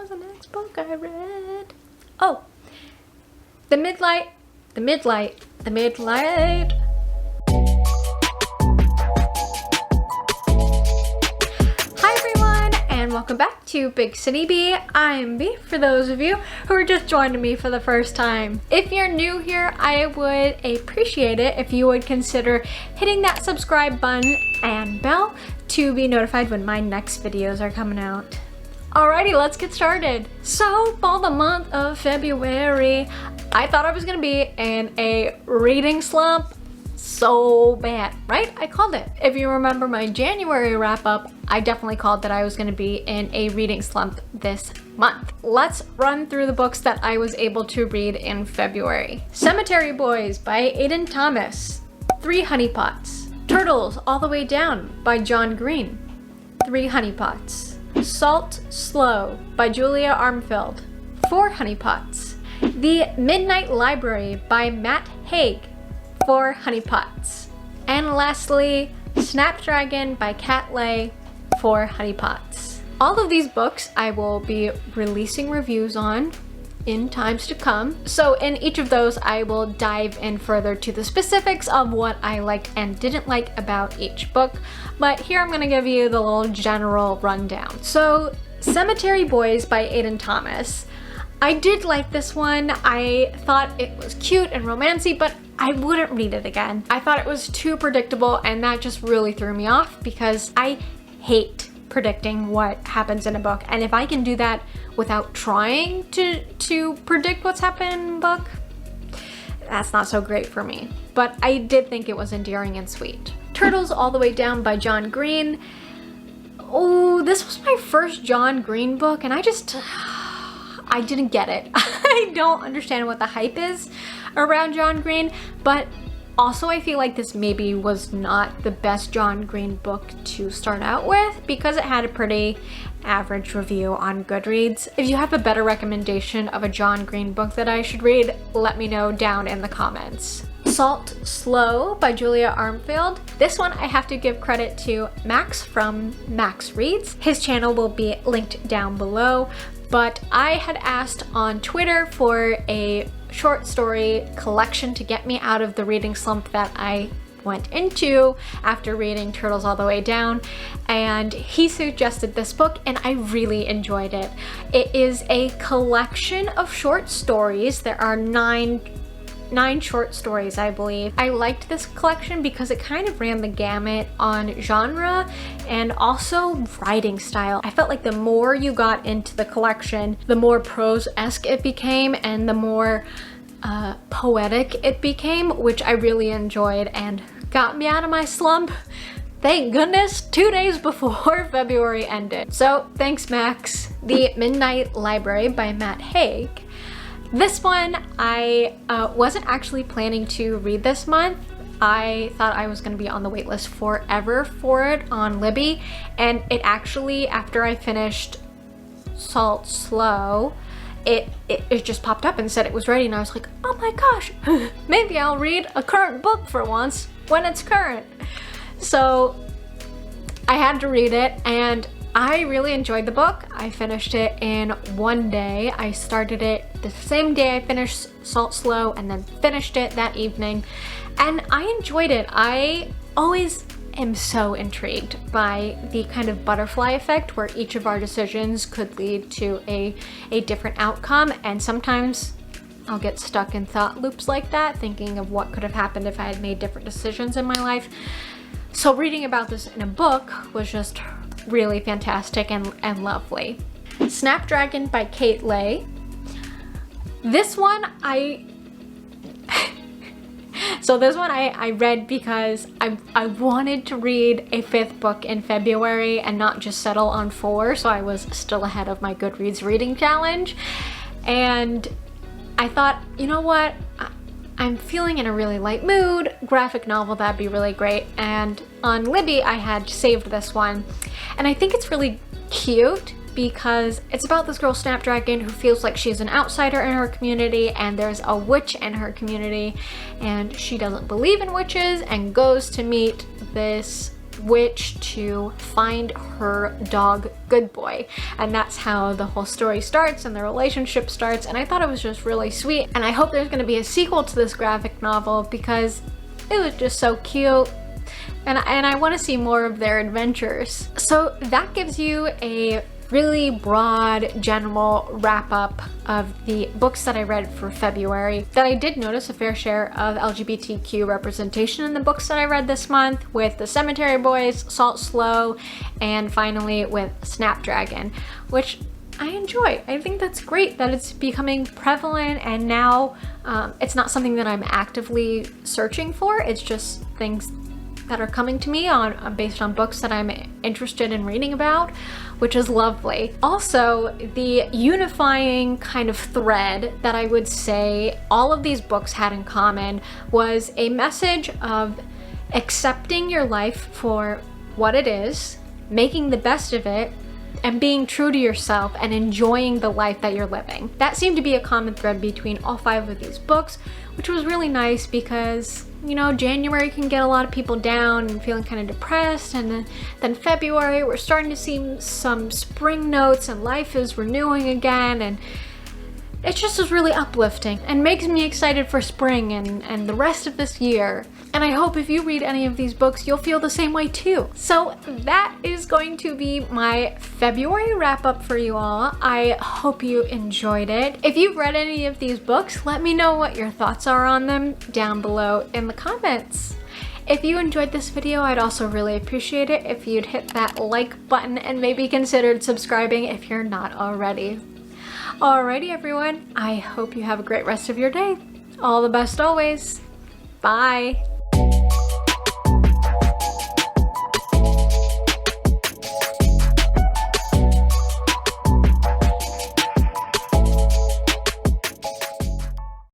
was the next book I read? Oh, The Midlight. Hi everyone, and welcome back to Big City Bee. I'm Bee, for those of you who are just joining me for the first time. If you're new here, I would appreciate it if you would consider hitting that subscribe button and bell to be notified when my next videos are coming out. Alrighty, let's get started. So for the month of February, I thought I was gonna be in a reading slump so bad, right? I called it. If you remember my January wrap up, I definitely called that I was gonna be in a reading slump this month. Let's run through the books that I was able to read in February. Cemetery Boys by Aiden Thomas. 3 Honeypots. Turtles All the Way Down by John Green. 3 Honeypots. Salt Slow by Julia Armfield. 4 Honeypots. The Midnight Library by Matt Haig. 4 Honeypots. And lastly, Snapdragon by Kat Leyh. 4 Honeypots. All of these books I will be releasing reviews on in times to come. So in each of those, I will dive in further to the specifics of what I liked and didn't like about each book. But here I'm gonna give you the little general rundown. So Cemetery Boys by Aiden Thomas. I did like this one. I thought it was cute and romancy, but I wouldn't read it again. I thought it was too predictable, and that just really threw me off because I hate predicting what happens in a book, and if I can do that without trying to predict what's happening in a book, that's not so great for me. But I did think it was endearing and sweet. Turtles All the Way Down by John Green. Oh, this was my first John Green book, and I didn't get it. I don't understand what the hype is around John Green, but also I feel like this maybe was not the best John Green book to start out with because it had a pretty average review on Goodreads. If you have a better recommendation of a John Green book that I should read, let me know down in the comments. Salt Slow by Julia Armfield. This one I have to give credit to Max from Max Reads. His channel will be linked down below, but I had asked on Twitter for a short story collection to get me out of the reading slump that I went into after reading Turtles All the Way Down, and he suggested this book and I really enjoyed it. It is a collection of short stories. There are nine short stories, I believe. I liked this collection because it kind of ran the gamut on genre and also writing style. I felt like the more you got into the collection, the more prose-esque it became and the more poetic it became, which I really enjoyed and got me out of my slump. Thank goodness, 2 days before February ended. So thanks, Max. The Midnight Library by Matt Haig. This one, I wasn't actually planning to read this month. I thought I was going to be on the waitlist forever for it on Libby, and it actually, after I finished Salt Slow, it just popped up and said it was ready, and I was like, oh my gosh, maybe I'll read a current book for once when it's current. So I had to read it, and I really enjoyed the book. I finished it in one day. I started it the same day I finished Salt Slow and then finished it that evening, and I enjoyed it. I always am so intrigued by the kind of butterfly effect where each of our decisions could lead to a different outcome, and sometimes I'll get stuck in thought loops like that, thinking of what could have happened if I had made different decisions in my life. So reading about this in a book was just really fantastic and lovely. Snapdragon by Kat Leyh. This one I read because I wanted to read a 5th book in February and not just settle on 4, so I was still ahead of my Goodreads reading challenge. And I thought, you know what? I'm feeling in a really light mood, graphic novel, that'd be really great. And on Libby, I had saved this one. And I think it's really cute because it's about this girl, Snapdragon, who feels like she's an outsider in her community, and there's a witch in her community, and she doesn't believe in witches and goes to meet this witch to find her dog Good Boy, and that's how the whole story starts and the relationship starts, and I thought it was just really sweet, and I hope there's going to be a sequel to this graphic novel because it was just so cute. And I want to see more of their adventures. So that gives you a really broad, general wrap-up of the books that I read for February. That I did notice a fair share of LGBTQ representation in the books that I read this month, with The Cemetery Boys, Salt Slow, and finally with Snapdragon, which I enjoy. I think that's great that it's becoming prevalent, and now it's not something that I'm actively searching for. It's just things that are coming to me based on books that I'm interested in reading about, which is lovely. Also, the unifying kind of thread that I would say all of these books had in common was a message of accepting your life for what it is, making the best of it, and being true to yourself and enjoying the life that you're living. That seemed to be a common thread between all 5 of these books, which was really nice because, you know, January can get a lot of people down and feeling kind of depressed, and then February we're starting to see some spring notes and life is renewing again, and it just is really uplifting and makes me excited for spring and the rest of this year. And I hope if you read any of these books, you'll feel the same way too. So that is going to be my February wrap up for you all. I hope you enjoyed it. If you've read any of these books, let me know what your thoughts are on them down below in the comments. If you enjoyed this video, I'd also really appreciate it if you'd hit that like button and maybe considered subscribing if you're not already. Alrighty everyone, I hope you have a great rest of your day. All the best always. Bye.